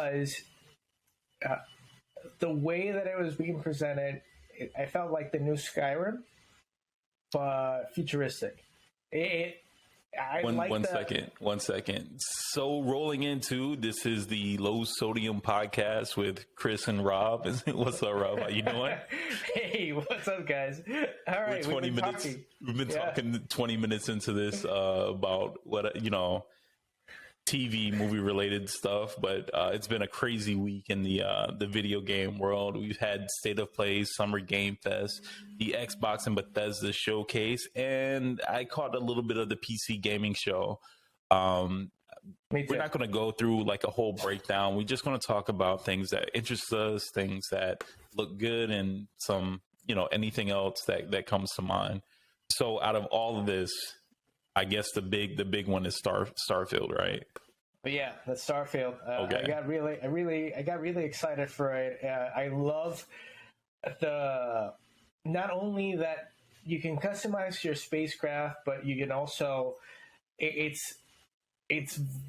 because the way that it was being presented, I felt like the new Skyrim, but futuristic. One second. So rolling into this is the Low Sodium podcast with Kris and Rob. What's up, Rob? How you doing? Hey, what's up, guys? All right, We've been talking 20 minutes into this about what TV movie related stuff, but it's been a crazy week in the video game world. We've had State of Play, Summer Game Fest, the Xbox and Bethesda showcase, and I caught a little bit of the PC gaming show. We're not going to go through like a whole breakdown. We're just going to talk about things that interest us, things that look good, and some anything else that comes to mind. So out of all of this, I guess the big one is Starfield, right? But yeah, the Starfield. Okay. I got really excited for it. I love not only that you can customize your spacecraft, but you can also it's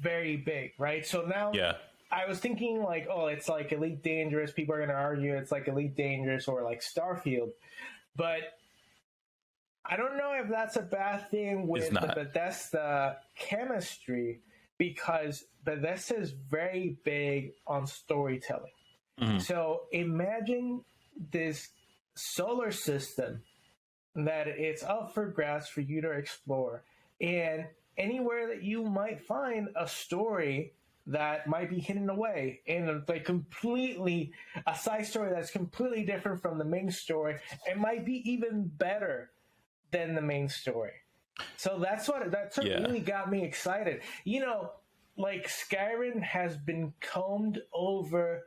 very big, right? So now, I was thinking like, oh, it's like Elite Dangerous. People are going to argue it's like Elite Dangerous or like Starfield, but I don't know if that's a bad thing with the Bethesda chemistry, because Bethesda is very big on storytelling. Mm-hmm. So imagine this solar system that it's up for grabs for you to explore, and anywhere that you might find a story that might be hidden away, and like completely a side story that's completely different from the main story, it might be even better than the main story. So that's what really got me excited. Like Skyrim has been combed over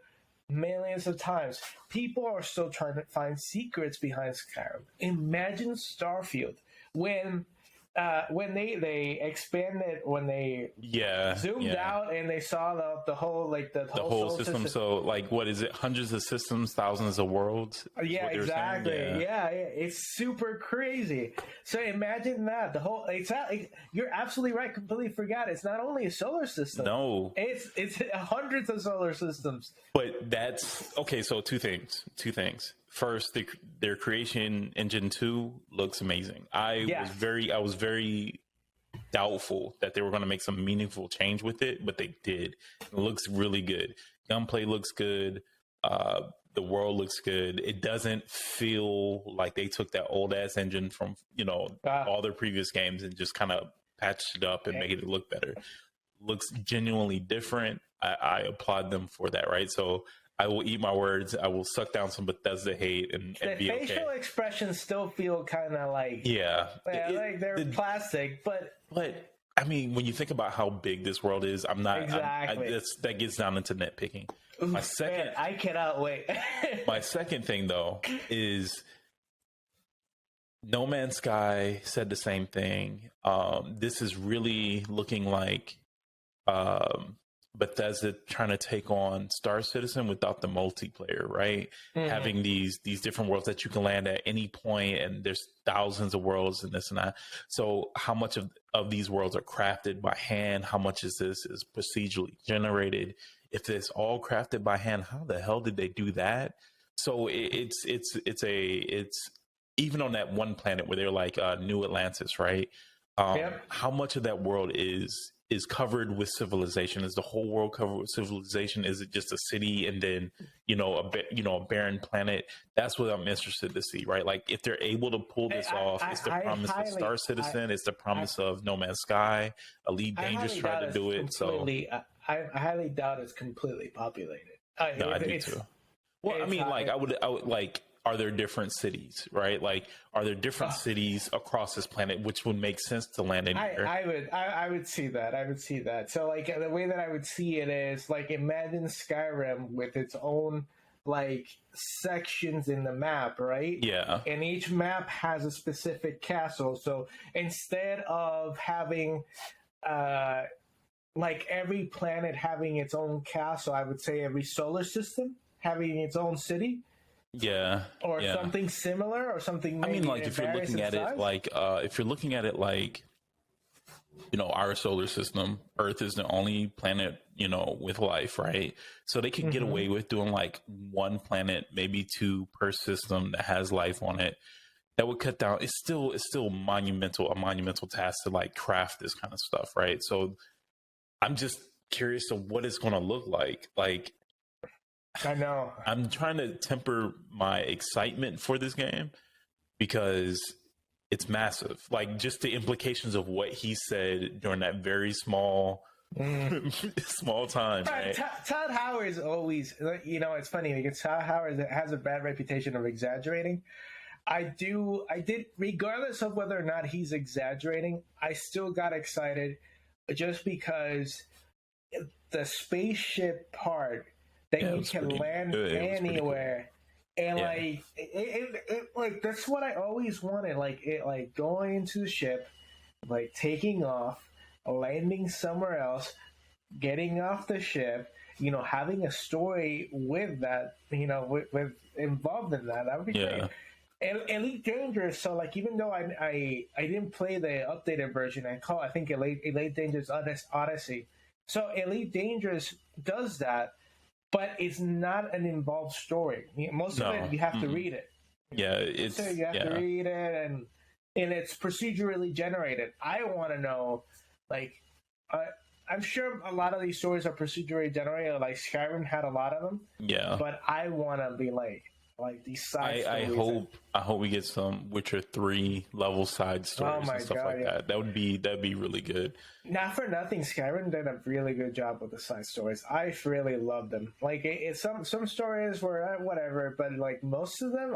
millions of times. People are still trying to find secrets behind Skyrim. Imagine Starfield when they expanded, when they zoomed out and they saw the whole whole system. So like, what is it? Hundreds of systems, thousands of worlds. Yeah, exactly. Yeah, it's super crazy. So imagine that you're absolutely right. Completely forgot. It's not only a solar system. No, it's hundreds of solar systems. But that's okay. So two things. First, their creation engine 2 looks amazing. I was very doubtful that they were going to make some meaningful change with it, but they did. It looks really good. Gunplay looks good. The world looks good. It doesn't feel like they took that old ass engine from all their previous games and just kind of patched it up and made it look better. Looks genuinely different. I applaud them for that. Right, so I will eat my words. I will suck down some Bethesda hate and be okay. The facial expressions still feel kind of like like they're plastic, but I mean, when you think about how big this world is, I'm not exactly. That gets down into nitpicking. I cannot wait. My second thing though is No Man's Sky said the same thing. This is really looking like Bethesda trying to take on Star Citizen without the multiplayer, right? Mm-hmm. Having these different worlds that you can land at any point, and there's thousands of worlds and this and that. So how much of these worlds are crafted by hand? How much is procedurally generated? If it's all crafted by hand, how the hell did they do that? So it's even on that one planet where they're like New Atlantis, right? How much of that world is covered with civilization? Is the whole world covered with civilization? Is it just a city and then a barren planet? That's what I'm interested to see, right? Like if they're able to pull this off, it's the promise of Star Citizen, it's the promise of No Man's Sky. Elite Dangerous tried to do it, so I highly doubt it's completely populated. I do too. Well, I mean, like I would like. Are there different cities, right? Like, are there different cities across this planet, which would make sense to land in here? I would see that. I would see that. So, like, the way that I would see it is, like, imagine Skyrim with its own, like, sections in the map, right? Yeah. And each map has a specific castle. So, instead of having, like, every planet having its own castle, I would say every solar system having its own city. Or something similar, or something. I mean, like if you're looking at it like our solar system, Earth is the only planet, with life, right? So they could get away with doing like one planet, maybe two per system that has life on it. That would cut down. It's still a monumental task to like craft this kind of stuff, right? So I'm just curious to what it's going to look like. Like, I know. I'm trying to temper my excitement for this game because it's massive. Like, just the implications of what he said during that very small time. Right? Todd Howard is always, it's funny because Todd Howard has a bad reputation of exaggerating. I did, regardless of whether or not he's exaggerating, I still got excited just because the spaceship part that you can land anywhere. And like that's what I always wanted. Like going into the ship, like taking off, landing somewhere else, getting off the ship, having a story with that, with involved in that. That would be great. And Elite Dangerous. So like, even though I didn't play the updated version, I think Elite Dangerous Odyssey. So Elite Dangerous does that, but it's not an involved story. Most of it you have to read it. Yeah, you have to read it, and it's procedurally generated. I want to know, like, I'm sure a lot of these stories are procedurally generated. Like Skyrim had a lot of them. Yeah, but I want to be like these side stories. I hope we get some Witcher 3 level side stories and stuff like that. That'd be really good. Not for nothing, Skyrim did a really good job with the side stories. I really loved them. Like some stories were whatever, but like most of them,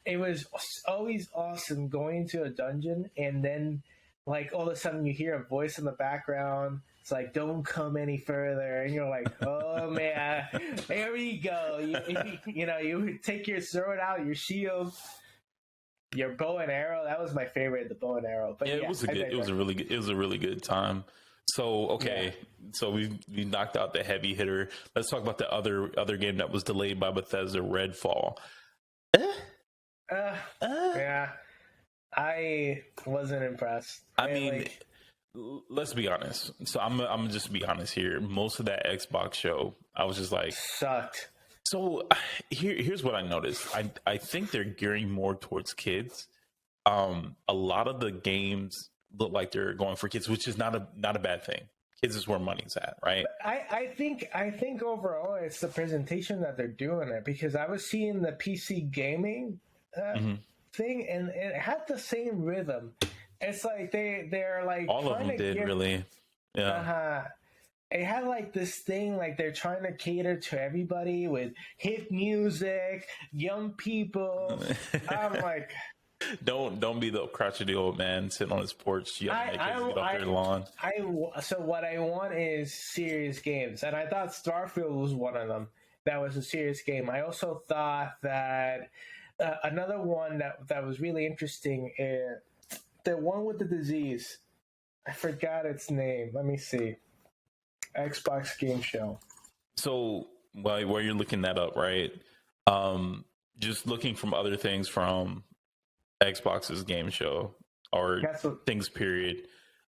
it was always awesome going into a dungeon and then like all of a sudden you hear a voice in the background. It's like, don't come any further. And you're like, oh, man, here we go. You take your sword out, your shield, your bow and arrow. That was my favorite, the bow and arrow. But it was a really good time. So, okay. Yeah. So we knocked out the heavy hitter. Let's talk about the other game that was delayed by Bethesda, Redfall. Yeah. I wasn't impressed. I mean, let's be honest. So I'm gonna just be honest here. Most of that Xbox show, I was just like, sucked. So here's what I noticed. I think they're gearing more towards kids. A lot of the games look like they're going for kids, which is not a bad thing. Kids is where money's at, right? I think overall it's the presentation that they're doing it, because I was seeing the PC gaming thing and it had the same rhythm. It's like they're like all of them did really, yeah. It had like this thing like they're trying to cater to everybody with hit music, young people. I'm like, don't be the crotchety old man sitting on his porch yelling at kids to get off their lawn. So what I want is serious games, and I thought Starfield was one of them. That was a serious game. I also thought that another one that was really interesting is the one with the disease. I forgot its name. Let me see. Xbox Game Show. So while you're looking that up, right? Just looking from other things from Xbox's game show or things period.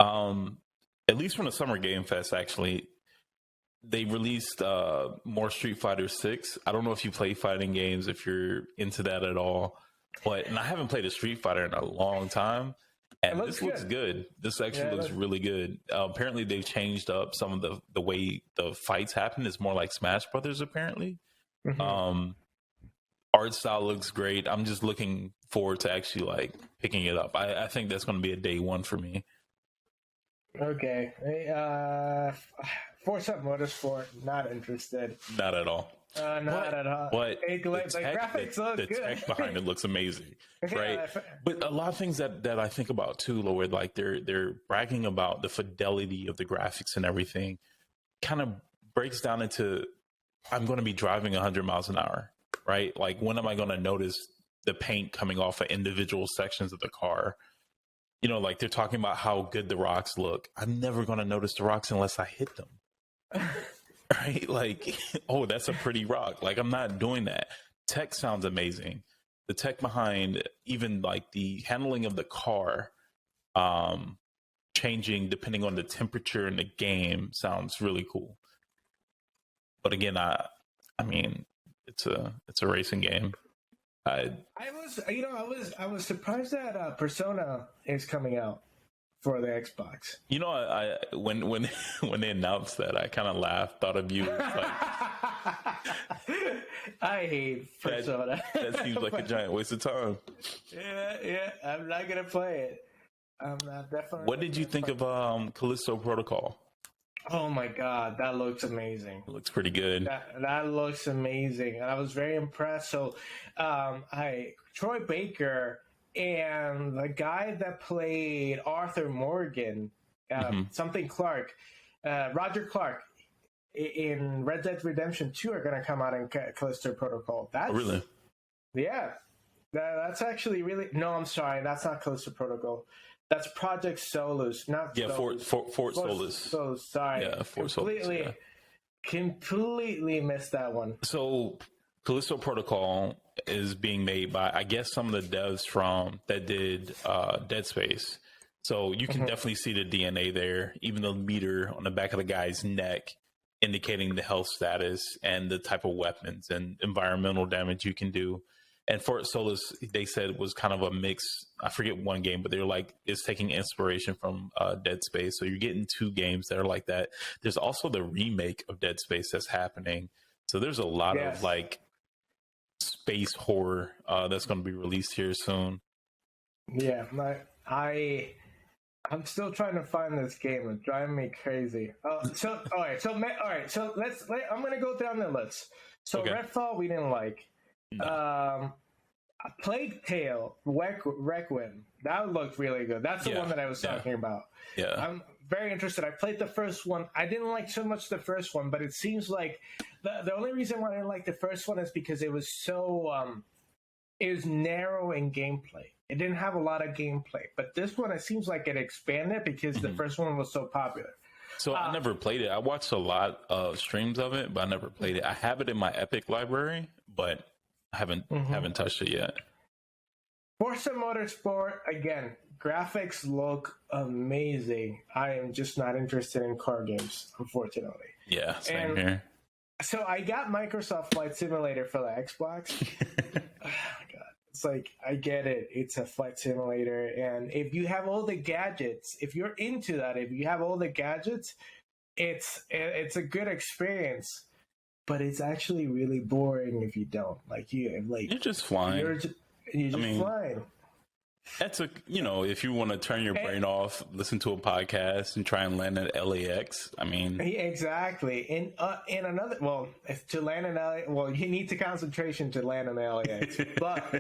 At least from the Summer Game Fest, actually, they released more Street Fighter 6. I don't know if you play fighting games, if you're into that at all, and I haven't played a Street Fighter in a long time. And this looks good. This actually looks really good. Apparently, they've changed up some of the way the fights happen. It's more like Smash Brothers, apparently. Art style looks great. I'm just looking forward to actually like picking it up. I think that's going to be a day one for me. Okay. Forza Motorsport, not interested. Not at all. Not at all. But the graphics look good. The tech behind it looks amazing, right? But a lot of things that I think about too, Lloyd, like they're bragging about the fidelity of the graphics and everything, kind of breaks down into, I'm going to be driving 100 miles an hour, right? Like, when am I going to notice the paint coming off of individual sections of the car? You know, like they're talking about how good the rocks look. I'm never going to notice the rocks unless I hit them. Right? Like, oh, that's a pretty rock. Like, I'm not doing that. Tech sounds amazing. The tech behind even like the handling of the car, changing depending on the temperature in the game sounds really cool. But again, I mean, it's a racing game. I was surprised that Persona is coming out for the Xbox. You know, I when they announced that, I kind of laughed. Thought of you. Like, I hate Persona. That seems like a giant waste of time. Yeah. I'm not gonna play it. I'm not definitely. What did you think of Callisto Protocol? Oh my god, that looks amazing. It looks pretty good. That looks amazing, and I was very impressed. So, Troy Baker and the guy that played Arthur Morgan, something Clark, Roger Clark, in Red Dead Redemption 2 are going to come out in Callisto Protocol. That's really, yeah. That's actually really. No, I'm sorry, that's not Callisto Protocol. That's Project Solus, not Solus. Fort Solus. Sorry, yeah, Fort Solus. Yeah. Completely missed that one. So, Callisto Protocol is being made by, I guess, some of the devs that did Dead Space. So you can definitely see the DNA there, even the meter on the back of the guy's neck indicating the health status and the type of weapons and environmental damage you can do. And Fort Solus, they said, was kind of a mix. I forget one game, but they're like, it's taking inspiration from Dead Space. So you're getting two games that are like that. There's also the remake of Dead Space that's happening. So there's a lot of like space horror that's going to be released here soon. Yeah, I'm still trying to find this game. It's driving me crazy. All right. So I'm going to go down the list. So okay. Redfall, we didn't like. No. Plague Tale Requiem, that looked really good. That's the one that I was talking about. Yeah, I'm very interested. I played the first one. I didn't like so much the first one, but it seems like the only reason why I didn't like the first one is because it was so it was narrow in gameplay. It didn't have a lot of gameplay, but this one, it seems like it expanded because the first one was so popular. So I never played it. I watched a lot of streams of it, but I never played it. I have it in my Epic library, but I haven't touched it yet. Forza Motorsport, again, graphics look amazing. I am just not interested in car games, unfortunately. Yeah, same here. So I got Microsoft Flight Simulator for the Xbox. Oh my god. It's like, I get it. It's a flight simulator. And if you have all the gadgets, if you're into that, if you have all the gadgets, it's a good experience. But it's actually really boring if you don't. You're just flying. You're just flying. That's if you want to turn your brain off, listen to a podcast and try and land at LAX. I mean, exactly. And another, to land in LAX, you need the concentration to land in LAX. But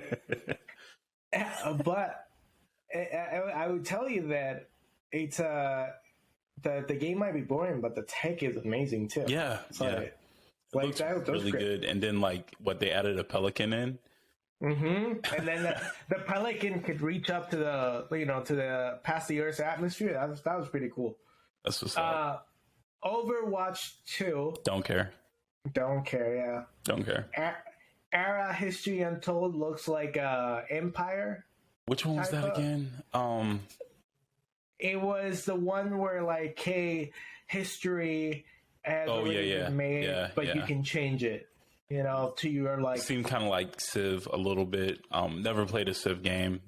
I would tell you that it's the game might be boring, but the tech is amazing too. Yeah, Like looks really good. And then they added a Pelican in. Mm-hmm. And then the Pelican could reach up to the past the Earth's atmosphere. That was pretty cool. That's what's up. Overwatch 2. Don't care. Yeah. Don't care. Era History Untold looks like Empire. Which one was that again? It was the one where history has been made, but you can change it. To your It seemed kind of like Civ a little bit. Never played a Civ game.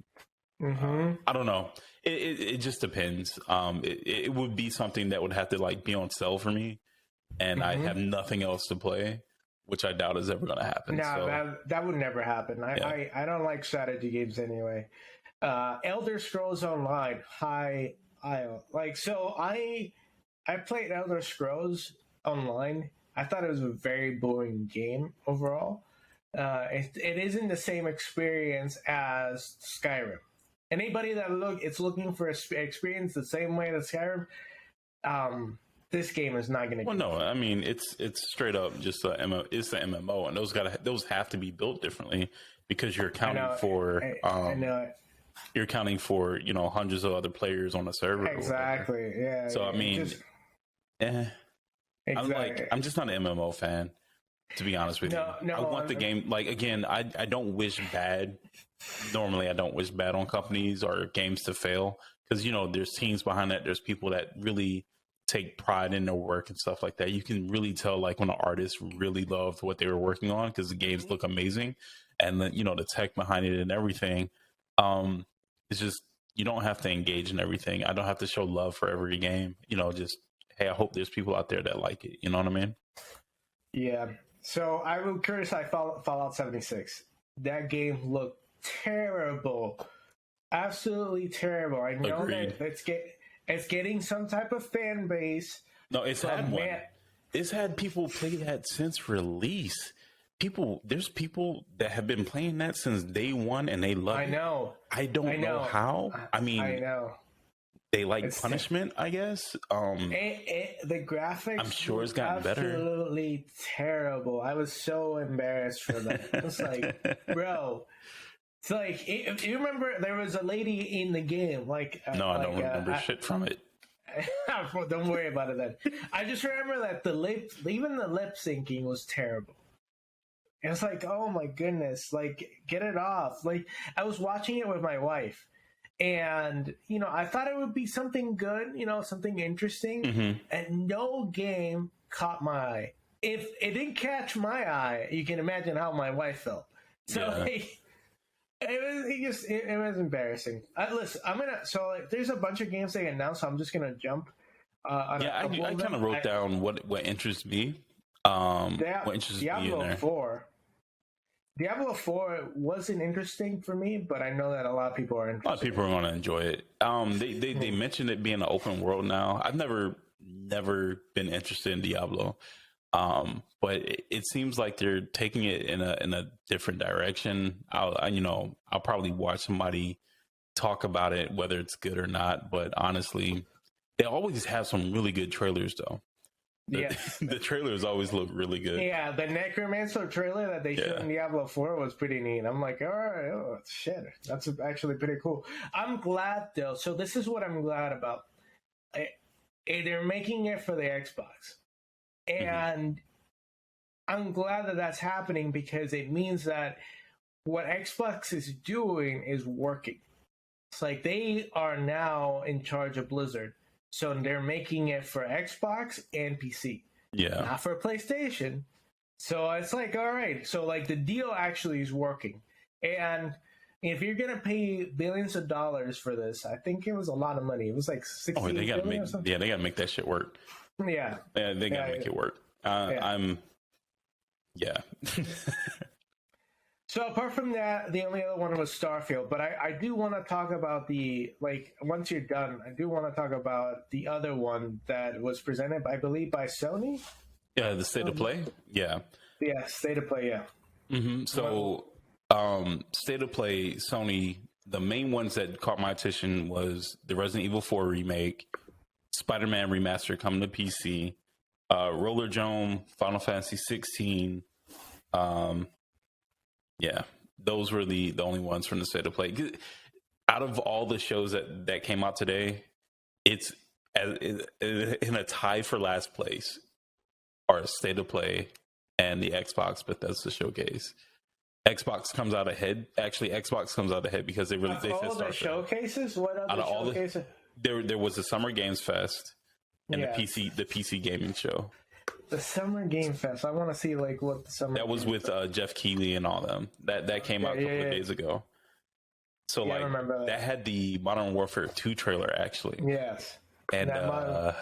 Mm-hmm. I don't know. It just depends. It would be something that would have to be on sale for me, and I have nothing else to play, which I doubt is ever going to happen. No, that would never happen. I don't like strategy games anyway. Elder Scrolls Online, I played Elder Scrolls Online. I thought it was a very boring game overall. It isn't the same experience as Skyrim. Anybody that is looking for an experience the same way as Skyrim, this game is not going to. Well, no, I mean it's straight up just it's the MMO, and those have to be built differently because you're accounting for. I know it. You're accounting for hundreds of other players on a server. Exactly. Yeah. So I mean, Exactly. I'm just not an MMO fan, to be honest with you. I want the game. Again, I don't wish bad. Normally, I don't wish bad on companies or games to fail because there's teams behind that. There's people that really take pride in their work and stuff like that. You can really tell like when an artist really loved what they were working on because the games look amazing, and the tech behind it and everything. It's just you don't have to engage in everything. I don't have to show love for every game. Just hey, I hope there's people out there that like it. You know what I mean? Yeah. So I will curious. Fallout 76. That game looked terrible, absolutely terrible. I know Agreed. that it's getting some type of fan base. No, it's had one. It's had people play that since release. There's people that have been playing that since day one, and they love it. I know. I don't know how. I mean, I know. They like punishment, I guess. The graphics, I'm sure it's gotten better. Absolutely terrible. I was so embarrassed for that. It's like, bro. It's like, you remember there was a lady in the game. No, I don't remember shit from it. Don't worry about it then. I just remember that even the lip syncing was terrible. And it's like, oh my goodness, get it off. I was watching it with my wife. And, I thought it would be something good, something interesting. Mm-hmm. And no game caught my eye. If it didn't catch my eye, you can imagine how my wife felt. So, yeah. it was embarrassing. Listen, there's a bunch of games they announced, so I'm just going to jump. I kind of wrote down what interests me. What interests me in there. Diablo 4 wasn't interesting for me, but I know that a lot of people are interested. A lot of people are going to enjoy it. They mentioned it being an open world now. I've never been interested in Diablo, but it seems like they're taking it in a different direction. I'll probably watch somebody talk about it, whether it's good or not. But honestly, they always have some really good trailers, though. The trailers always look really good. Yeah, the Necromancer trailer that they showed in Diablo 4 was pretty neat. I'm like, all right, shit, that's actually pretty cool. I'm glad, though. So this is what I'm glad about. They're making it for the Xbox. And I'm glad that that's happening because it means that what Xbox is doing is working. It's like they are now in charge of Blizzard. So they're making it for Xbox and PC. Yeah. Not for PlayStation. So it's like, all right. So the deal actually is working. And if you're going to pay billions of dollars for this, I think it was a lot of money. It was like $60 billion or something. They got to make that shit work. Yeah. They got to make it work. So apart from that, the only other one was Starfield. But I do want to talk about once you're done, I do want to talk about the other one that was presented, I believe, by Sony. Yeah, the State of Play. Yeah. Yeah, State of Play, yeah. Mm-hmm. So, State of Play, Sony, the main ones that caught my attention was the Resident Evil 4 remake, Spider-Man Remastered coming to PC, Roller Drome, Final Fantasy 16, yeah, those were the only ones from the State of Play. Out of all the shows that came out today, it's in a tie for last place are State of Play and the Xbox Bethesda showcase. Xbox comes out ahead. Actually, Xbox comes out ahead because they said all the showcases. What other showcases? There was the Summer Games Fest and the PC gaming show. The Summer Game Fest. I want to see what the summer. That was with Jeff Keighley and all them. That came out a couple of days ago. So I remember that had the Modern Warfare 2 trailer actually. Yes. And I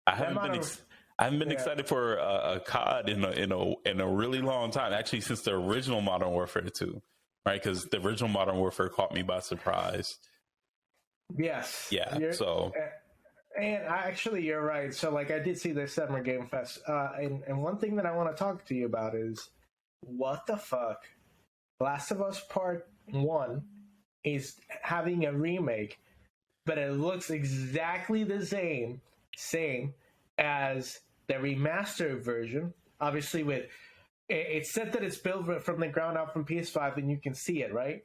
haven't been excited for a COD in a really long time. Actually, since the original Modern Warfare 2, right? Because the original Modern Warfare caught me by surprise. Yes. Yeah. And actually, you're right. So, I did see the Summer Game Fest. And one thing that I want to talk to you about is, what the fuck? Last of Us Part 1 is having a remake, but it looks exactly the same as the remastered version. Obviously, it's said that it's built from the ground up from PS5, and you can see it, right?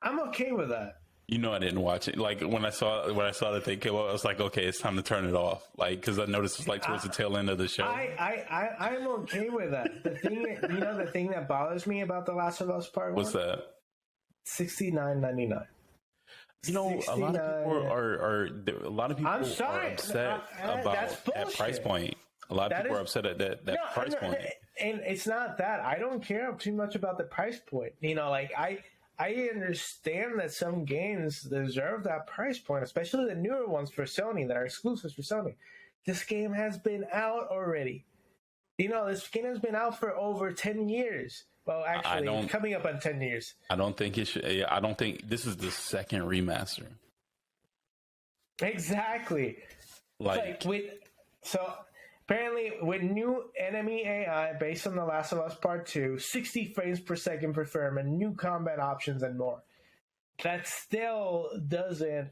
I'm okay with that. I didn't watch it. When I saw that they came out, I was like, okay, it's time to turn it off. Because I noticed it's towards the tail end of the show. I'm okay with that. The thing that bothers me about The Last of Us Part 1? What's that? $69.99. You know, a lot of people are upset about that price point. A lot of people are upset at that price point. And it's not that. I don't care too much about the price point. You know, like I understand that some games deserve that price point, especially the newer ones for Sony that are exclusives for Sony. This game has been out already. You know, this game has been out for over 10 years. Well, actually, coming up on 10 years. I don't think it should. I don't think this is the second remaster. Exactly. Apparently, with new enemy AI based on The Last of Us Part 2, 60 frames per second per frame, and new combat options and more. That still doesn't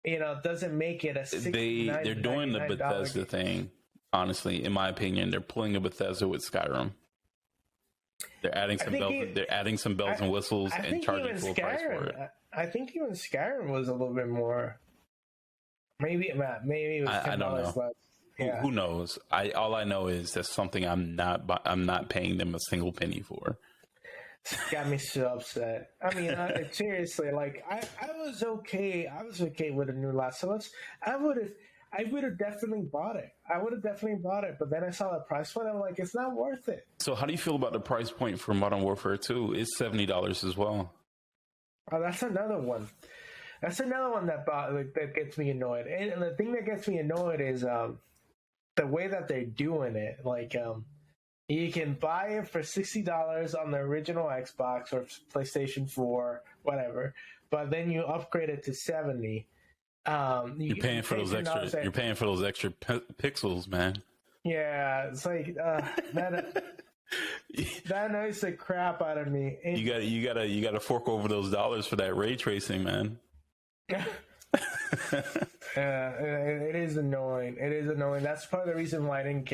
make it a They're doing the Bethesda thing. Honestly, in my opinion, they're pulling a Bethesda with Skyrim. They're adding some bells and whistles and charging full price for it. I think even Skyrim was a little bit more. Maybe it was $10 less. Yeah. Who knows? All I know is that's something I'm not paying them a single penny for. Got me so upset. I mean, seriously, like I was okay. I was okay with the new Last of Us. I would have definitely bought it. But then I saw the price point. I'm like, it's not worth it. So how do you feel about the price point for Modern Warfare 2? It's $70 as well. Oh, that's another one. That gets me annoyed. And the thing that gets me annoyed is the way that they're doing it. Like, you can buy it for $60 on the original Xbox or PlayStation 4, whatever. But then you upgrade it to $70. You're paying for those extra. You're paying for those extra pixels, man. Yeah, it's like that annoys the crap out of me. And you gotta fork over those dollars for that ray tracing, man. It is annoying. That's part of the reason why I didn't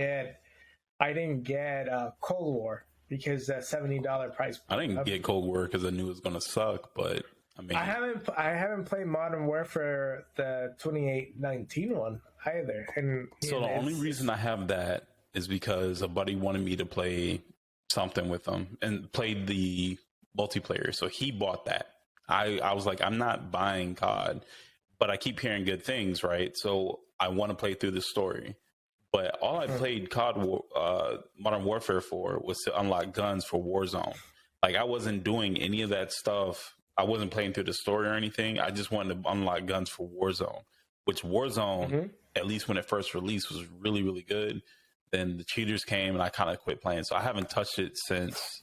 get Cold War, because that $70 price. I didn't get Cold War because I knew it was gonna suck, but. I mean, I haven't played Modern Warfare, the 2019 one either. And so the only reason I have that is because a buddy wanted me to play something with him and played the multiplayer. So he bought that. I was like, I'm not buying COD, but I keep hearing good things, right? So I want to play through the story. But all I played Modern Warfare for was to unlock guns for Warzone. Like, I wasn't doing any of that stuff. I wasn't playing through the story or anything. I just wanted to unlock guns for Warzone, which Warzone, at least when it first released, was really, really good. Then the cheaters came and I kind of quit playing. So I haven't touched it since,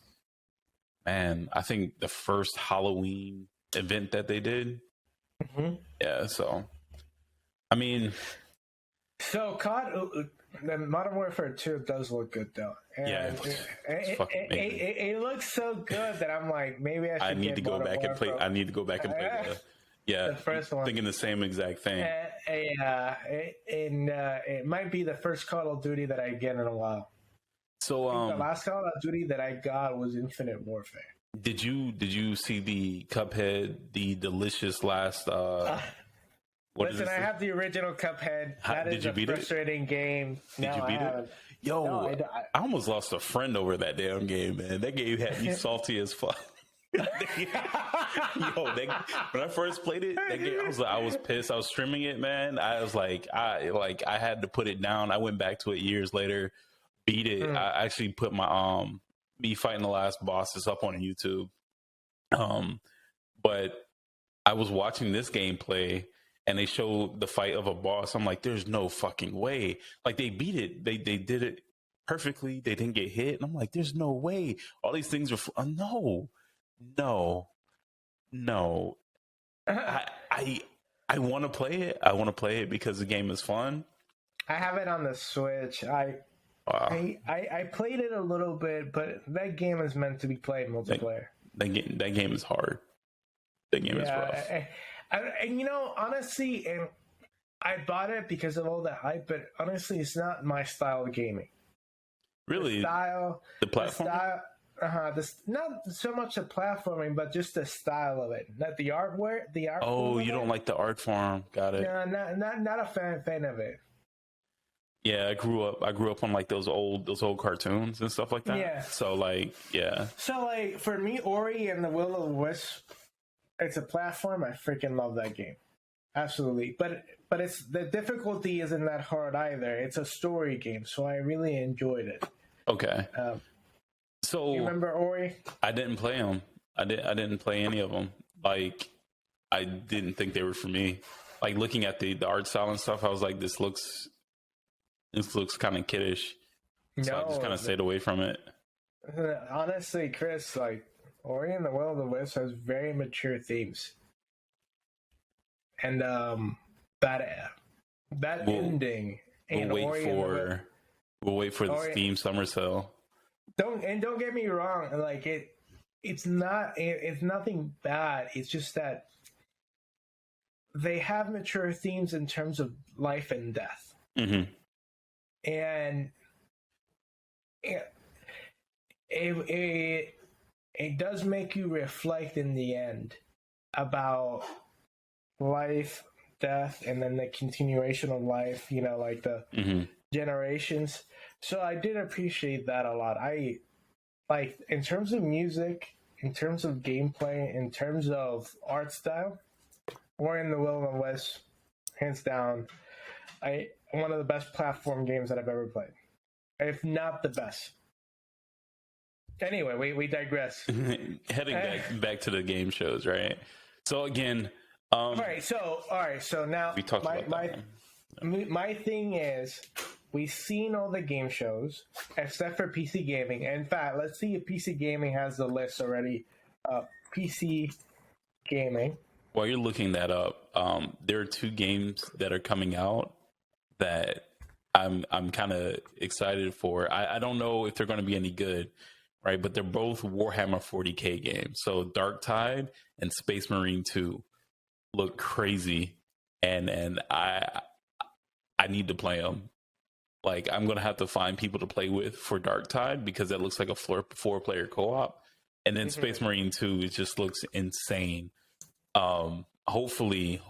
man, I think the first Halloween event that they did. Yeah, so, I mean. So COD, the Modern Warfare 2 does look good, though. And yeah, it's fucking amazing. It looks so good that I'm like, maybe I need to go back and play. I need to go back and play the first one. Thinking the same exact thing. It might be the first Call of Duty that I get in a while. So the last Call of Duty that I got was Infinite Warfare. Did you see the Cuphead, the delicious last? Listen, I have the original Cuphead. That is a frustrating game. Did you beat it? Yo, no, I almost lost a friend over that damn game, man. That game had me salty as fuck. When I first played it, that game, I was pissed. I was streaming it, man. I was like, I had to put it down. I went back to it years later, beat it. I actually put my me fighting the last bosses up on YouTube. But I was watching this gameplay. And they showed the fight of a boss. I'm like, there's no fucking way. Like, they beat it. They did it perfectly. They didn't get hit. And I'm like, there's no way. All these things are no. I want to play it. I want to play it because the game is fun. I have it on the Switch. I played it a little bit, but that game is meant to be played multiplayer. That game is hard. That game is rough. And honestly, and I bought it because of all the hype, but honestly, it's not my style of gaming. Really? The platform? Not so much the platforming, but just the style of it. Not the artwork. Oh, you don't like the art form? Got it. No, not a fan of it. Yeah, I grew up on like those old cartoons and stuff like that. Yeah. So like, yeah. So like for me, Ori and the Will of the Wisp. it's a platform. I freaking love that game. Absolutely. But it's the difficulty isn't that hard either. It's a story game, so I really enjoyed it. Okay. So you remember Ori? I didn't play them. I didn't play any of them. Like, I didn't think they were for me. Like, looking at the art style and stuff, I was like, this looks kind of kiddish. So I just kind of stayed away from it. Honestly, Kris, like, Ori and the Will of the Wisps has very mature themes. And that ending in Ori we'll wait for the Steam Summer Sale. Don't get me wrong, like it's nothing bad. It's just that they have mature themes in terms of life and death. Mm-hmm. And it does make you reflect in the end about life, death, and then the continuation of life, like the generations. So I did appreciate that a lot. I like, in terms of music, in terms of gameplay, in terms of art style, Ori and the Will of the Wisps, hands down, one of the best platform games that I've ever played, if not the best. Anyway, we digress. Heading back to the game shows, right? So again, all right. So now we talked about that. My thing is, we've seen all the game shows except for PC gaming. In fact, let's see if PC gaming has the list already. PC gaming. While you're looking that up, there are 2 games that are coming out that I'm kind of excited for. I don't know if they're going to be any good, right? But they're both Warhammer 40K games. So Dark Tide and Space Marine 2 look crazy, and I need to play them. Like, I'm going to have to find people to play with for Dark Tide because that looks like a 4-player co-op. And then Space Marine 2, it just looks insane. Hopefully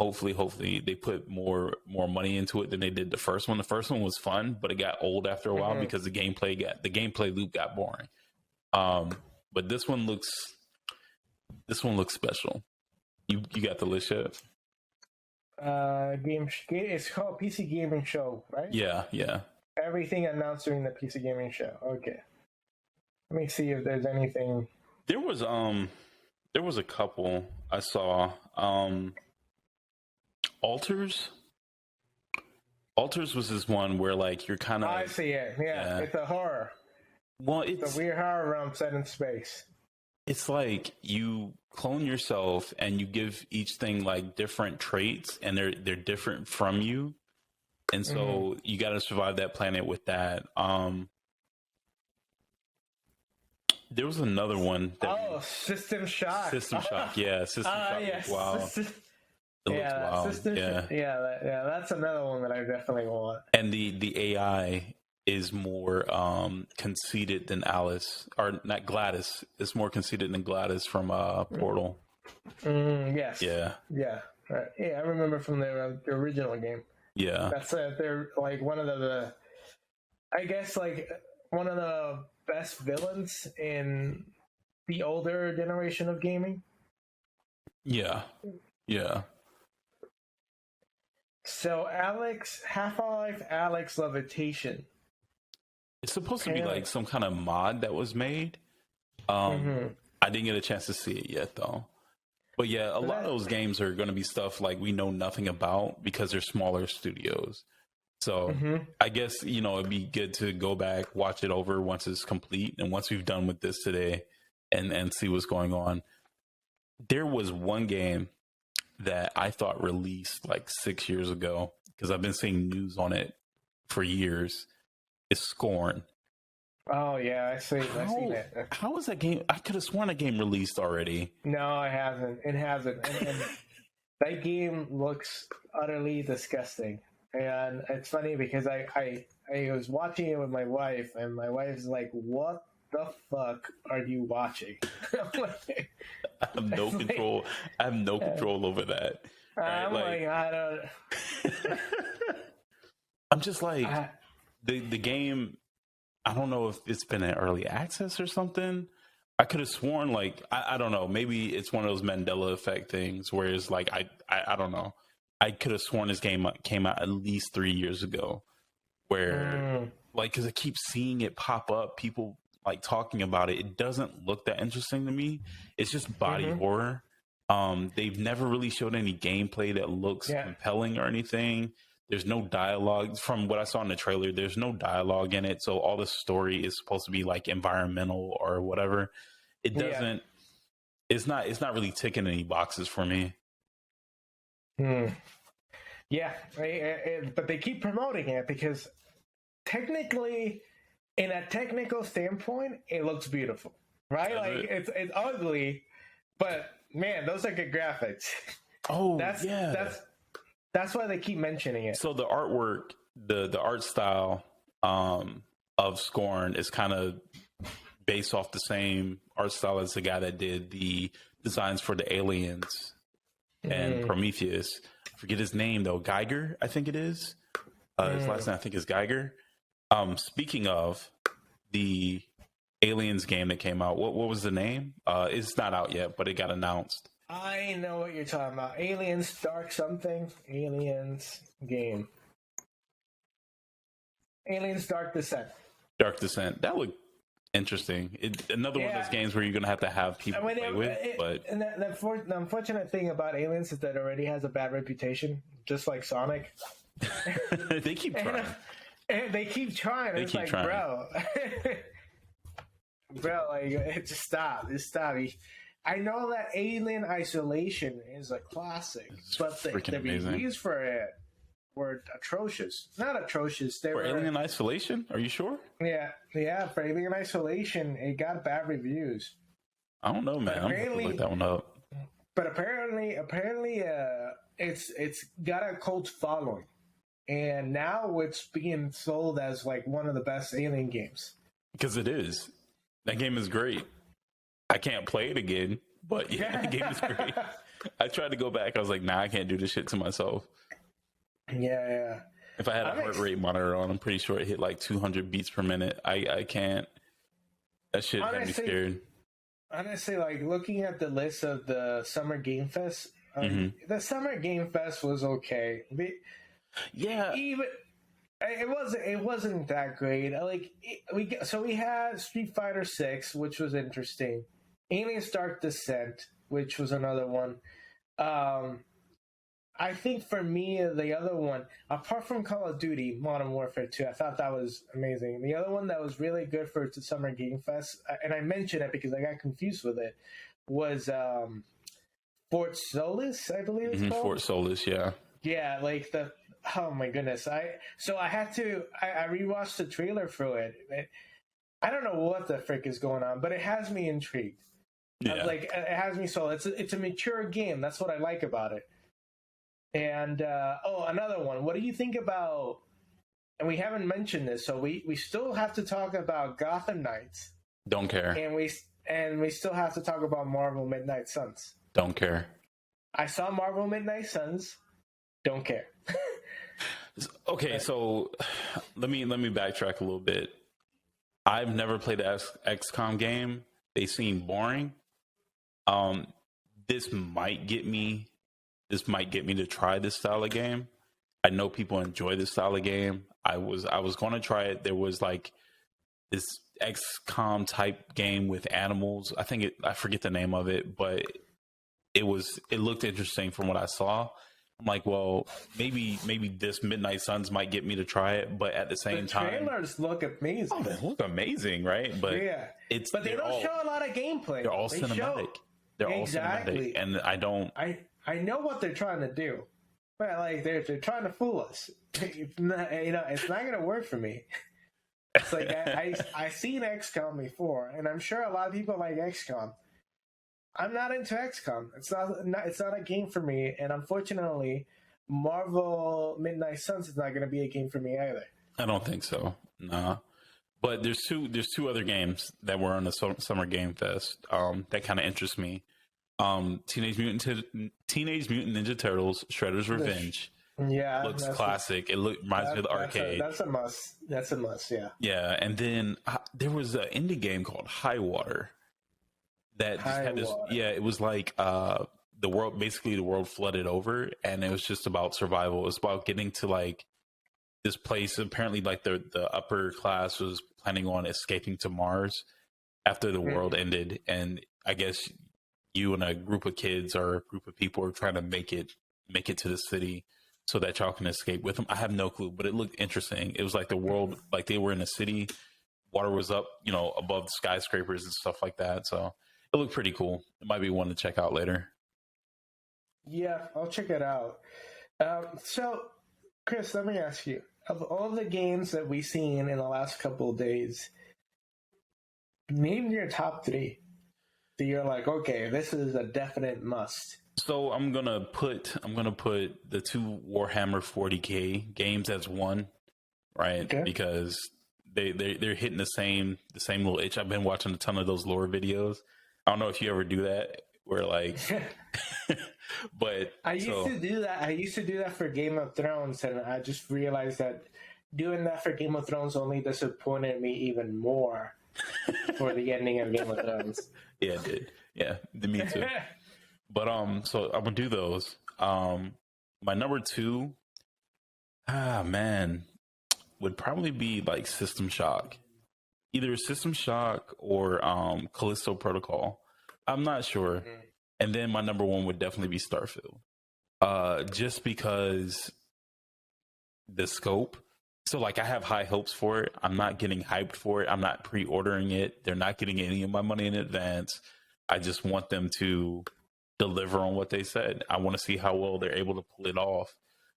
they put more money into it than they did the first one. The first one was fun, but it got old after a while because the gameplay loop got boring. But this one looks special. You got the list yet? It's called PC Gaming Show, right? Yeah. Everything announced during the PC Gaming Show. Okay. Let me see if there's anything. There was a couple I saw. Altars was this one where, like, you're kind of. I see it. Yeah, it's a horror. Well, it's a weird horror realm set in space. It's like you clone yourself and you give each thing like different traits, and they're different from you, and so you got to survive that planet with that. There was another one. System Shock. System Shock, yeah. System Shock. Yes. Wow. It looks wild. Yeah, that's another one that I definitely want. And the AI is more conceited than Alice, or not Gladys. It's more conceited than Gladys from Portal. Yes. Yeah. Right. Yeah, I remember from the original game. Yeah. That's they're like one of the I guess like one of the best villains in the older generation of gaming. Yeah. So Half-Life Alyx Levitation. It's supposed to be like some kind of mod that was made. I didn't get a chance to see it yet, though. But yeah, a lot of those games are going to be stuff like we know nothing about because they're smaller studios. So I guess, it'd be good to go back, watch it over once it's complete, and once we've done with this today and see what's going on. There was one game that I thought released like 6 years ago because I've been seeing news on it for years. It's Scorn. Oh, yeah, I see that. How is that game? I could have sworn that game released already. No, it hasn't. And that game looks utterly disgusting. And it's funny because I was watching it with my wife, and my wife's like, "What the fuck are you watching?" I have no control. I have no control over that. I'm like, I don't. I'm just like the game. I don't know if it's been in early access or something. I could have sworn, like, I don't know, maybe it's one of those Mandela effect things where it's like, I don't know. I could have sworn this game came out at least 3 years ago where, like, because I keep seeing it pop up, people, like, talking about it. It doesn't look that interesting to me. It's just body horror. They've never really showed any gameplay that looks compelling or anything. There's no dialogue. From what I saw in the trailer, there's no dialogue in it. So all the story is supposed to be like environmental or whatever. It doesn't. It's not really ticking any boxes for me. Yeah, but they keep promoting it because technically, in a technical standpoint, it looks beautiful, right? Like it's ugly, but man, those are good graphics. Oh, that's why they keep mentioning it. So the artwork, the art style of Scorn is kind of based off the same art style as the guy that did the designs for the Aliens and Prometheus. I forget his name though. Geiger, I think it is. His last name I think is Geiger. Speaking of the Aliens game that came out, what was the name? It's not out yet, but it got announced. I know what you're talking about. Aliens Dark something. Aliens game. Aliens Dark Descent. Dark Descent. That looked interesting. Another one of those games where you're going to have people play with. But the unfortunate thing about Aliens is that it already has a bad reputation, just like Sonic. They keep trying. They keep trying. It's like, bro. Bro, like, just stop. Just stop. I know that Alien Isolation is a classic, but the reviews for it were atrocious. Not atrocious. They were Alien Isolation? Are you sure? Yeah. For Alien Isolation, it got bad reviews. I don't know, man. I'm going to look that one up. But apparently, it's got a cult following, and now it's being sold as like one of the best Alien games. Because it is. That game is great. I can't play it again, but the game is great. I tried to go back. I was like, nah, I can't do this shit to myself. Yeah. If I had a heart rate monitor on, I'm pretty sure it hit like 200 beats per minute. I can't. That shit had me scared. Honestly, like looking at the list of the Summer Game Fest, the Summer Game Fest was okay. It wasn't that great. Like we had Street Fighter 6, which was interesting. Aliens Dark Descent, which was another one. I think for me, the other one, apart from Call of Duty Modern Warfare 2, I thought that was amazing. The other one that was really good for the Summer Game Fest, and I mentioned it because I got confused with it, was Fort Solis, I believe it's called. Fort Solis, yeah. Yeah, like oh my goodness. I rewatched the trailer for it. I don't know what the frick is going on, but it has me intrigued. Yeah. Like it has me sold. It's a mature game. That's what I like about it. And another one. What do you think about? And we haven't mentioned this, so we still have to talk about Gotham Knights. Don't care. And we still have to talk about Marvel Midnight Suns. Don't care. I saw Marvel Midnight Suns. Don't care. Okay, so let me backtrack a little bit. I've never played an XCOM game. They seem boring. This might get me to try this style of game. I know people enjoy this style of game. I was going to try it. There was like this XCOM type game with animals. I forget the name of it, but it looked interesting from what I saw. I'm like, well, maybe this Midnight Suns might get me to try it, but at the same time, the trailers look amazing. Oh, they look amazing, right? But but they don't show a lot of gameplay. They're all cinematic. They're all cinematic, and I know what they're trying to do, but like they're trying to fool us. It's not going to work for me. It's like I've seen XCOM before, and I'm sure a lot of people like XCOM. I'm not into XCOM. It's not a game for me, and unfortunately, Marvel Midnight Suns is not going to be a game for me either. I don't think so. Nah. But there's two other games that were on the Summer Game Fest that kind of interest me. Teenage Mutant Ninja Turtles: Shredder's Revenge. Yeah, looks classic. It reminds me of the arcade. That's a must. Yeah. Yeah, and then there was an indie game called High Water. that just had this. Yeah, it was like the world flooded over, and it was just about survival. It was about getting to like this place. Apparently, like the upper class was planning on escaping to Mars after the world ended, and I guess you and a group of kids or a group of people are trying to make it to the city so that y'all can escape with them. I have no clue, but it looked interesting. It was like the world, like they were in a city, water was up, above the skyscrapers and stuff like that. So it looked pretty cool. It might be one to check out later. Yeah, I'll check it out. So, Kris, let me ask you, of all the games that we've seen in the last couple of days, name your top 3. So you're like, okay, this is a definite must. So I'm gonna put the 2 Warhammer 40K games as one, right? Okay. Because they're hitting the same little itch. I've been watching a ton of those lore videos. I don't know if you ever do that, where like, but I used to do that. I used to do that for Game of Thrones, and I just realized that doing that for Game of Thrones only disappointed me even more for the ending of Game of Thrones. Yeah, it did. Yeah, me too. But so I'm gonna do those. My number 2, would probably be like System Shock, either System Shock or Callisto Protocol. I'm not sure. Mm-hmm. And then my number 1 would definitely be Starfield, just because the scope. So like I have high hopes for it. I'm not getting hyped for it. I'm not pre-ordering it. They're not getting any of my money in advance. I just want them to deliver on what they said. I want to see how well they're able to pull it off.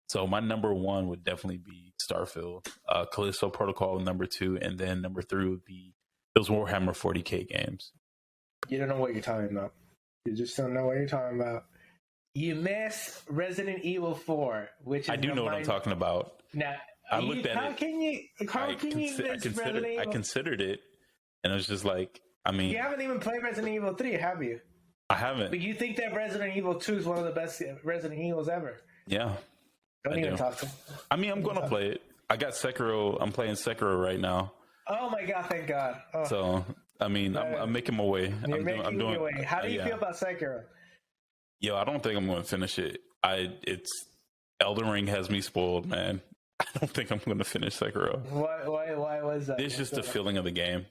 So my number 1 would definitely be Starfield, Callisto Protocol number 2, and then number 3 would be those Warhammer 40K games. You don't know what you're talking about. You just don't know what you're talking about. You miss Resident Evil 4, which is I do know what I'm talking about. Now, I looked at it. I considered it, and it was just like, I mean, you haven't even played Resident Evil 3, have you? I haven't. But you think that Resident Evil 2 is one of the best Resident Evils ever? Yeah. Don't even talk to me. I mean, I'm going to play it. I got Sekiro. I'm playing Sekiro right now. Oh my god! Thank God. Oh. So, I mean, I'm making my way. I'm doing your way. How do you feel about Sekiro? Yo, I don't think I'm going to finish it. It's Elden Ring has me spoiled, man. I don't think I'm going to finish Sekiro. Why was that? It's just the feeling of the game.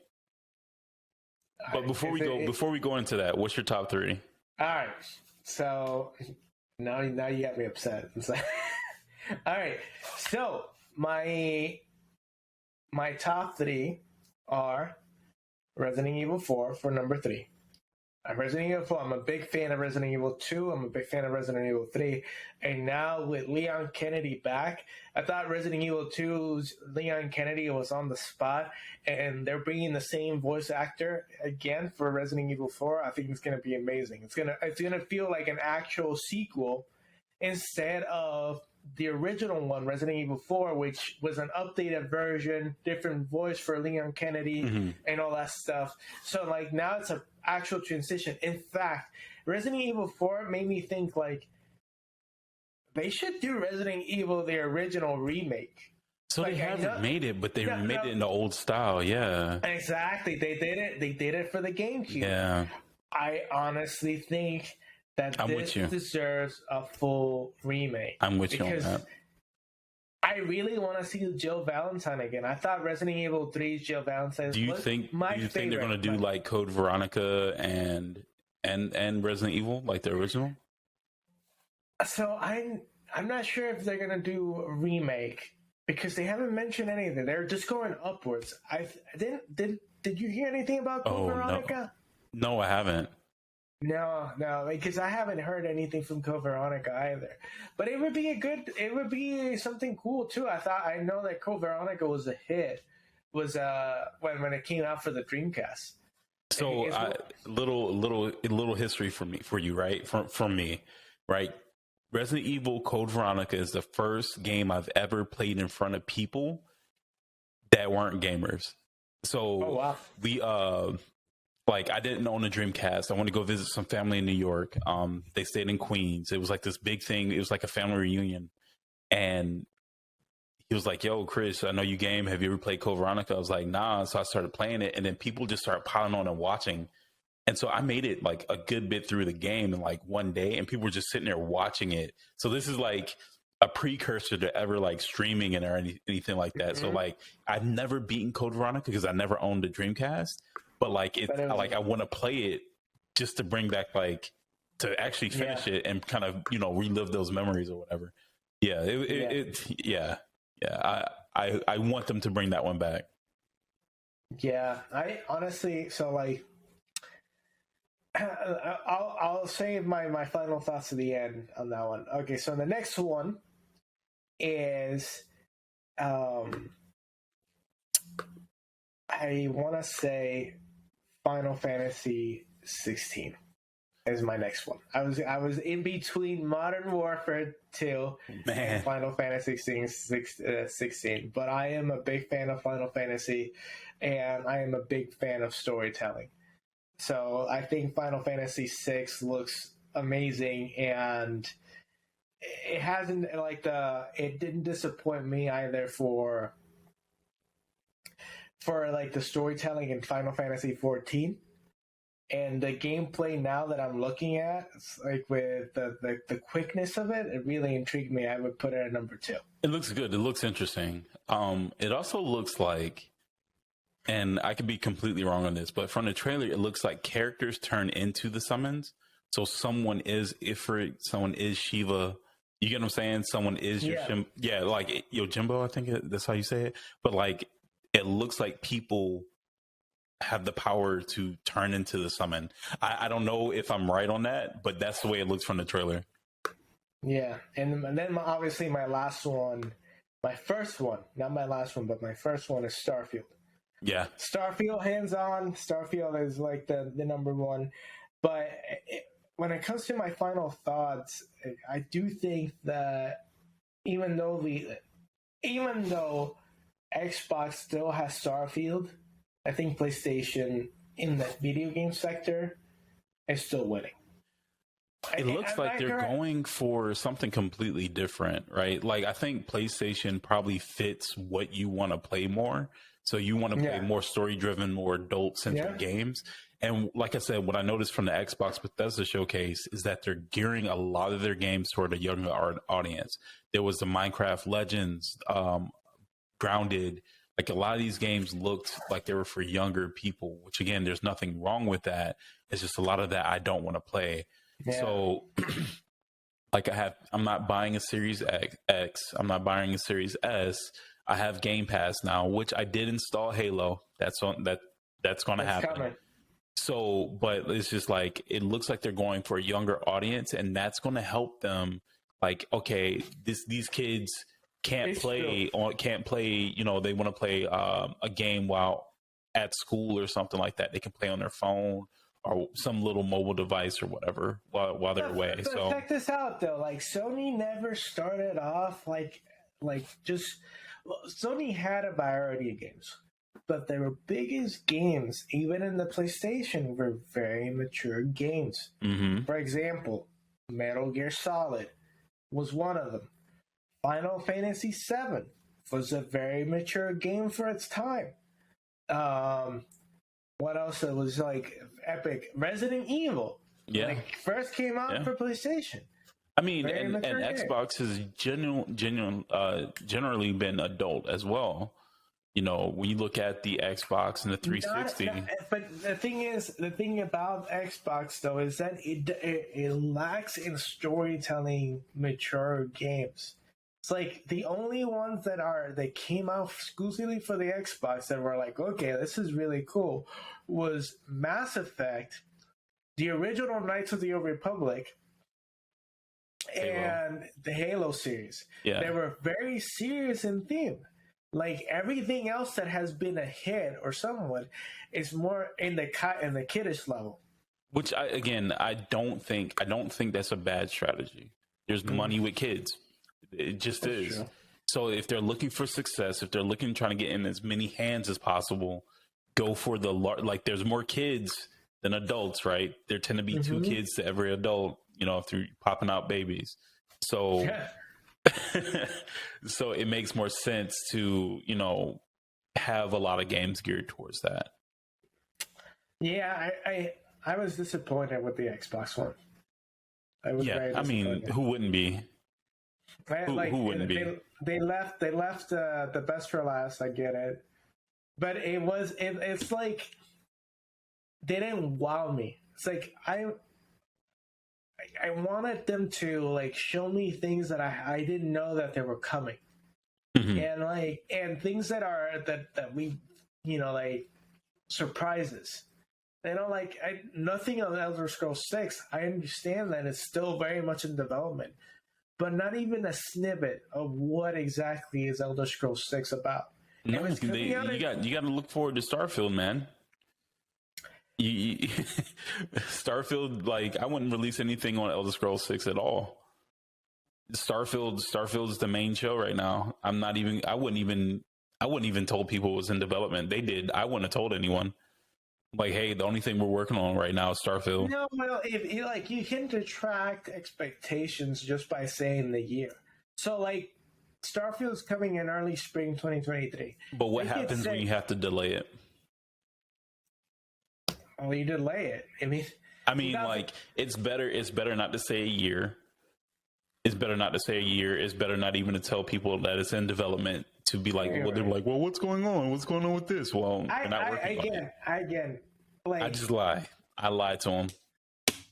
But before we go into that, what's your top 3? All right. So now you got me upset. All right. So my top 3 are Resident Evil 4 for number 3. Resident Evil 4, I'm a big fan of Resident Evil 2. I'm a big fan of Resident Evil 3. And now with Leon Kennedy back, I thought Resident Evil 2's Leon Kennedy was on the spot. And they're bringing the same voice actor again for Resident Evil 4. I think it's going to be amazing. It's gonna feel like an actual sequel instead of the original one, Resident Evil 4, which was an updated version, different voice for Leon Kennedy and all that stuff. So like now it's an actual transition. In fact, Resident Evil 4 made me think like they should do Resident Evil, the original remake. So like, they haven't made it, but they made it in the old style, yeah. Exactly. They did it for the GameCube. Yeah. I honestly think that this deserves a full remake. I'm with you on that. I really want to see Jill Valentine again. I thought Resident Evil 3's Jill Valentine was my favorite. Do you think they're going to do like Code Veronica and Resident Evil, like the original? So I'm not sure if they're going to do a remake because they haven't mentioned anything. They're just going upwards. Did you hear anything about Code Veronica? No, I haven't. No, because I haven't heard anything from Code Veronica either. But it would be something cool too. I know that Code Veronica was a hit, when it came out for the Dreamcast. So little history for you, right? From me, right? Resident Evil Code Veronica is the first game I've ever played in front of people that weren't gamers. So we like I didn't own a Dreamcast. I wanted to go visit some family in New York. They stayed in Queens. It was like this big thing. It was like a family reunion. And he was like, yo, Kris, I know you game. Have you ever played Code Veronica? I was like, nah. So I started playing it. And then people just started piling on and watching. And so I made it like a good bit through the game in like one day, and people were just sitting there watching it. So this is like a precursor to ever like streaming and or anything like that. So like I've never beaten Code Veronica because I never owned a Dreamcast, but like I want to play it just to bring back like to actually finish it and kind of relive those memories or whatever. I want them to bring that one back. Yeah, I honestly, so like, I'll save my final thoughts to the end on that one. Okay, so the next one is, I want to say Final Fantasy 16 is my next one. I was in between Modern Warfare 2 and Final Fantasy 16, but I am a big fan of Final Fantasy, and I am a big fan of storytelling. So I think Final Fantasy VI looks amazing, and it hasn't it didn't disappoint me either for like the storytelling in Final Fantasy 14. And the gameplay now that I'm looking at, like with the quickness of it, it really intrigued me. I would put it at number 2. It looks good. It looks interesting. It also looks like, and I could be completely wrong on this, but from the trailer, it looks like characters turn into the summons. So someone is Ifrit, someone is Shiva. You get what I'm saying? Someone is like Yojimbo, I think that's how you say it. But like, it looks like people have the power to turn into the summon. I don't know if I'm right on that, but that's the way it looks from the trailer. Yeah, and then obviously my last one, my first one, not my last one, but my first one is Starfield. Yeah. Starfield, hands on. Starfield is like the number one. But when it comes to my final thoughts, I do think that even though Xbox still has Starfield, I think PlayStation in the video game sector is still winning. It looks like they're going for something completely different, right? Like I think PlayStation probably fits what you want to play more. So you want to play more story-driven, more adult-centric games. And like I said, what I noticed from the Xbox Bethesda showcase is that they're gearing a lot of their games toward a younger audience. There was the Minecraft Legends, Grounded. Like a lot of these games looked like they were for younger people, which again, there's nothing wrong with that. It's just a lot of that I don't want to play. Yeah. So like I'm not buying a Series X. I'm not buying a Series S. I have Game Pass now, which I did install Halo. That's going to happen. Coming. So, but it's just like, it looks like they're going for a younger audience, and that's going to help them. Like, okay, these kids can't play, they want to play a game while at school or something like that. They can play on their phone or some little mobile device or whatever while they're away. But so check this out though. Like Sony never started off Sony had a variety of games, but their biggest games, even in the PlayStation, were very mature games. Mm-hmm. For example, Metal Gear Solid was one of them. Final Fantasy VII was a very mature game for its time. What else? It was like epic. Resident Evil. Yeah. First came out for PlayStation. I mean, and Xbox has generally been adult as well. When you look at the Xbox and the 360. But the thing about Xbox though is that it lacks in storytelling mature games. It's like the only ones that came out exclusively for the Xbox that were like, okay, this is really cool, was Mass Effect, the original Knights of the Old Republic, and the Halo series. Yeah. They were very serious in theme. Like everything else that has been a hit or somewhat is more in the kiddish level. Which I don't think that's a bad strategy. There's money with kids. It just that's is. True. So if they're looking for success, if they're trying to get in as many hands as possible, go for there's more kids than adults, right? There tend to be 2 kids to every adult, through popping out babies. So, so it makes more sense to, have a lot of games geared towards that. Yeah, I was disappointed with the Xbox One. I was very disappointed. Who wouldn't be? Who wouldn't be? They left the best for last. I get it, but it's like they didn't wow me. It's like I wanted them to like show me things that I didn't know that they were coming, and things that we like surprises. Nothing on Elder Scrolls 6. I understand that it's still very much in development, but not even a snippet of what exactly is Elder Scrolls 6 about. No, you got to look forward to Starfield, man. Starfield, like, I wouldn't release anything on Elder Scrolls 6 at all. Starfield is the main show right now. I wouldn't even told people it was in development. They did. I wouldn't have told anyone. Like, hey, the only thing we're working on right now is Starfield. No, well, if you can detract expectations just by saying the year. So, like, Starfield's coming in early spring 2023. But what happens when you have to delay it? Well, you delay it. It's better not to say a year. It's better not to say a year. It's better not even to tell people that it's in development, to be like, they're like, well, what's going on? What's going on with this? Well, we're not working on it. I just lie. I lied to them.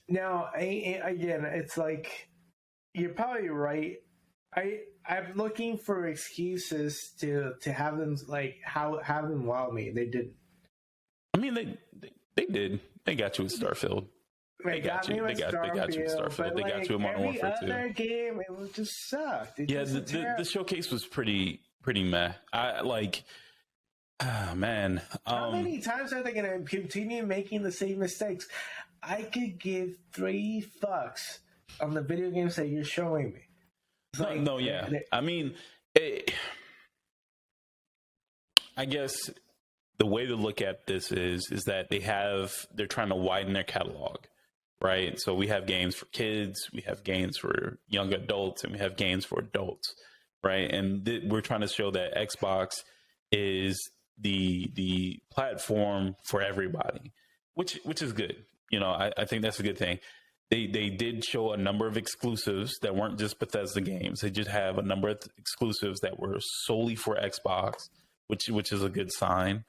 Now, again, it's like, you're probably right. I'm looking for excuses to have them have them wow me. They didn't. I mean, they did. They got you with Starfield. They got you with Starfield. They got you with Modern Warfare 2. Every other game, it just sucked. The showcase was pretty meh. Man. How many times are they going to continue making the same mistakes? I could give 3 fucks on the video games that you're showing me. I guess the way to look at this is that they're trying to widen their catalog, right? So we have games for kids, we have games for young adults, and we have games for adults, right? And we're trying to show that Xbox is the platform for everybody, which is good. I think that's a good thing. They did show a number of exclusives that weren't just Bethesda games. They just have a number of exclusives that were solely for Xbox, which is a good sign.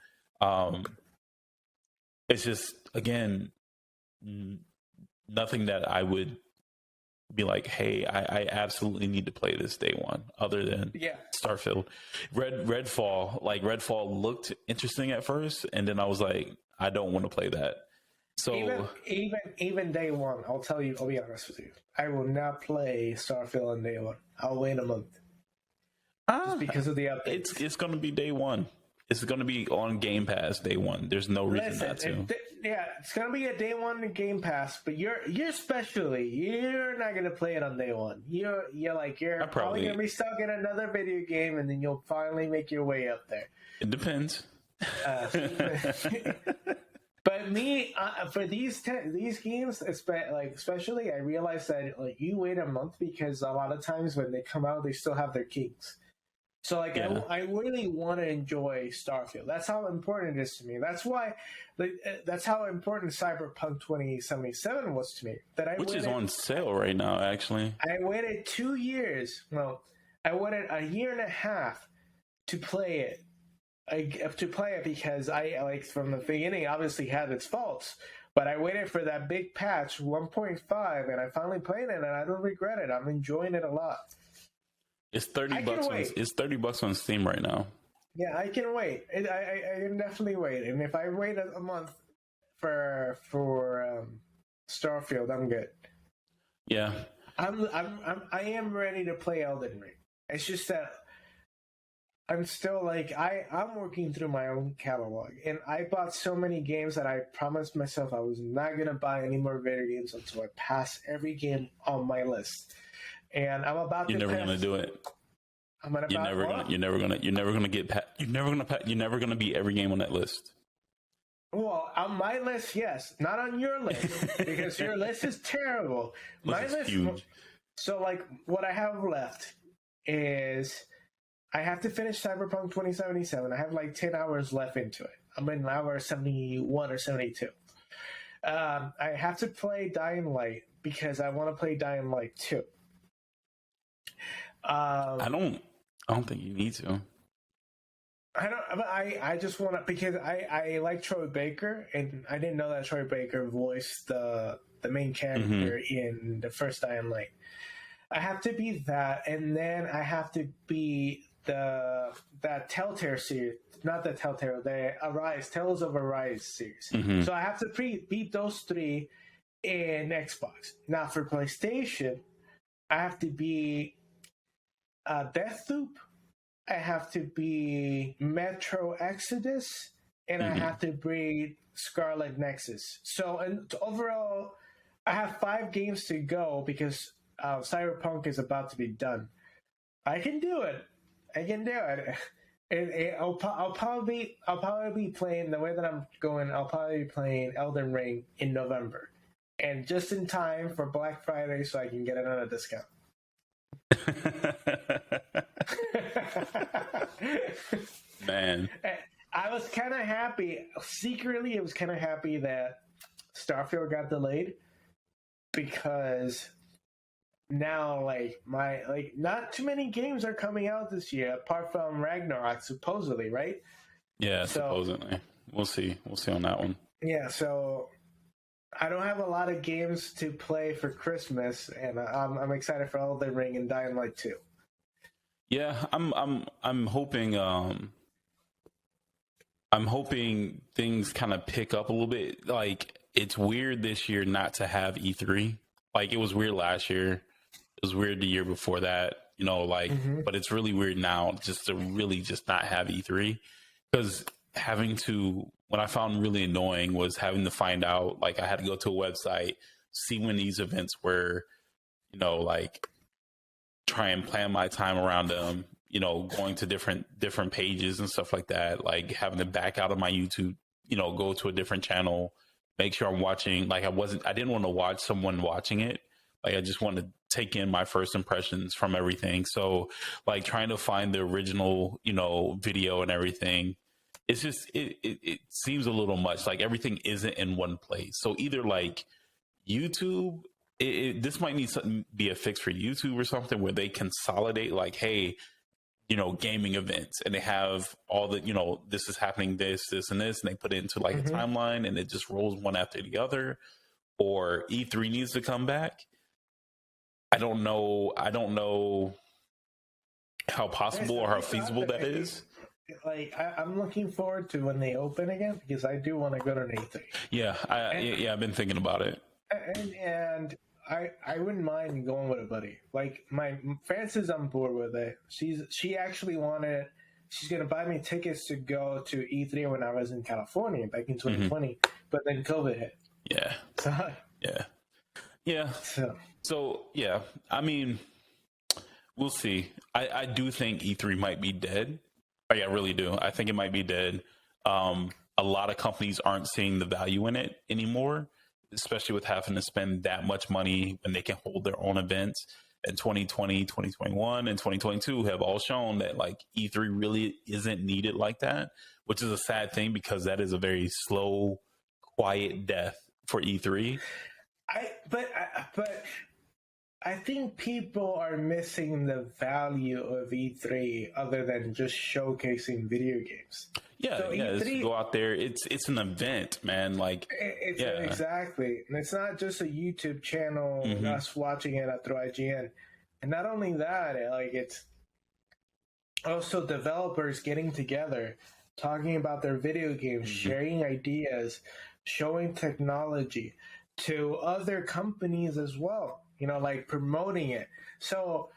It's just, again, nothing that I would be like, hey, I absolutely need to play this day one, other than Starfield. Redfall looked interesting at first, and then I was like, I don't want to play that. So even day one, I'll be honest with you, I will not play Starfield on day one. I'll wait a month. Just because of the updates. It's going to be day one. It's going to be on Game Pass day one. There's no reason not to. It's going to be a day one Game Pass, but you're not going to play it on day one. You're probably going to be stuck in another video game, and then you'll finally make your way up there. It depends. But me, for these games, especially, I realized that you wait a month because a lot of times when they come out, they still have their kings. So I really want to enjoy Starfield. That's how important it is to me. That's why, that's how important Cyberpunk 2077 was to me. Which is on sale right now, actually. I waited 2 years. Well, I waited a year and a half to play it. Because I from the beginning obviously had its faults, but I waited for that big patch 1.5 and I finally played it and I don't regret it. I'm enjoying it a lot. It's $30. It's $30 on Steam right now. Yeah, I can wait. I can definitely wait. And if I wait a month for Starfield, I'm good. Yeah, I am ready to play Elden Ring. It's just that I'm still I'm working through my own catalog, and I bought so many games that I promised myself I was not gonna buy any more video games until I pass every game on my list. And I'm about You're to. Never gonna do it. You're never gonna beat every game on that list. Well, on my list, yes, not on your list because your list is terrible. My list is huge. So, what I have left is I have to finish Cyberpunk 2077. I have 10 hours left into it. I'm in hour 71 or 72. I have to play Dying Light because I want to play Dying Light 2. I don't think you need to. I just want to, because I like Troy Baker, and I didn't know that Troy Baker voiced the main character in the first Dying Light. I have to be that, and then I have to be that Telltale series, not the Telltale, the Tales of Arise series. So I have to beat those 3 in Xbox. Now for PlayStation, I have to be Deathloop, I have to be Metro Exodus, and I have to be Scarlet Nexus. So overall, I have 5 games to go because Cyberpunk is about to be done. I can do it. I'll probably be playing the way that I'm going. I'll probably be playing Elden Ring in November, and just in time for Black Friday, so I can get it on a discount. Man, I was kind of happy. Secretly, I was kind of happy that Starfield got delayed, because now, not too many games are coming out this year apart from Ragnarok, supposedly, right? Yeah, supposedly. We'll see on that one. Yeah, so I don't have a lot of games to play for Christmas, and I'm excited for Elden Ring and Dying Light 2. Yeah, I'm hoping things kind of pick up a little bit. Like, it's weird this year not to have E3. Like, it was weird last year. It was weird the year before that, but it's really weird now just to really just not have E3, because what I found really annoying was having to find out, like, I had to go to a website, see when these events were, try and plan my time around them, going to different pages and stuff like that, like having to back out of my YouTube, go to a different channel, make sure I'm watching. Like, I didn't want to watch someone watching it. Like, I just wanted to take in my first impressions from everything. So, like, trying to find the original, video and everything, it's just, it seems a little much. Like, everything isn't in one place. So either like YouTube, this might need something be a fix for YouTube or something, where they consolidate, like, hey, gaming events, and they have all the, this is happening, this and this, and they put it into like a timeline, and it just rolls one after the other. Or E3 needs to come back. I don't know how possible or how feasible that is. Like, I'm looking forward to when they open again, because I do want to go to an E3. Yeah, I've been thinking about it. And I wouldn't mind going with a buddy. Like, my Frances is on board with it. She actually wanted. She's gonna buy me tickets to go to E3 when I was in California back in 2020, but then COVID hit. Yeah. So, yeah. So yeah. I mean, we'll see. I do think E3 might be dead. I really do. I think it might be dead. A lot of companies aren't seeing the value in it anymore, especially with having to spend that much money when they can hold their own events. And 2020, 2021, and 2022 have all shown that, like, E3 really isn't needed like that, which is a sad thing, because that is a very slow, quiet death for E3. But I think people are missing the value of E3 other than just showcasing video games. Yeah, so E3, go out there. It's an event, man. Like, exactly. And it's not just a YouTube channel, us watching it through IGN. And not only that, it's also developers getting together, talking about their video games, sharing ideas, showing technology to other companies as well, like promoting it. So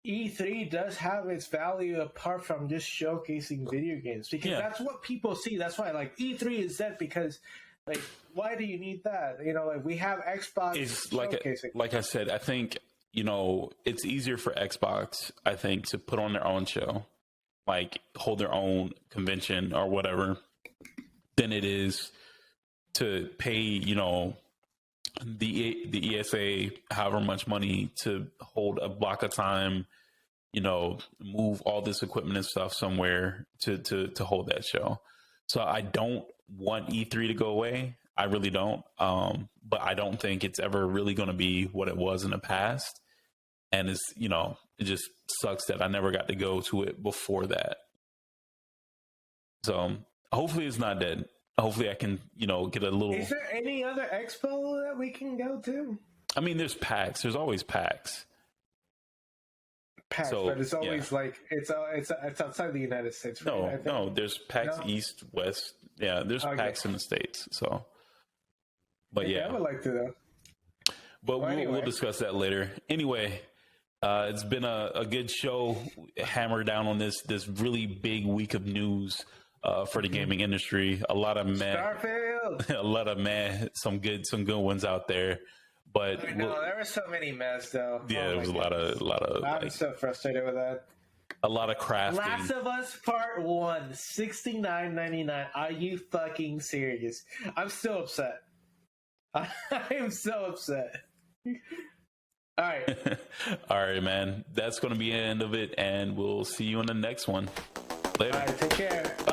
E3 does have its value apart from just showcasing video games, because that's what people see. That's why, like, E3 is dead, because, like, why do you need that? Like, we have Xbox. It's like I said, I think, it's easier for Xbox, I think, to put on their own show, like hold their own convention or whatever, than it is to pay, the ESA however much money to hold a block of time, move all this equipment and stuff somewhere to hold that show. So I don't want E3 to go away. I really don't. But I don't think it's ever really going to be what it was in the past. And it's, it just sucks that I never got to go to it before that. So hopefully it's not dead. Hopefully I can, get a little. Is there any other expo that we can go to? I mean, there's PAX. There's always PAX. PAX, so, but it's always like it's outside the United States. Right? No. There's PAX East, West. Yeah, there's PAX in the States. So, but I would like to though. But we'll discuss that later. Anyway, it's been a good show. Hammer down on this really big week of news for the gaming industry. A lot of some good ones out there. But there were so many mess though. Yeah, there was a lot of. I'm so frustrated with that. A lot of crafting. Last of Us Part 1, $69.99. Are you fucking serious? I'm still upset. I am so upset. All right. All right, man. That's going to be the end of it, and we'll see you in the next one. Later. All right, take care. Bye.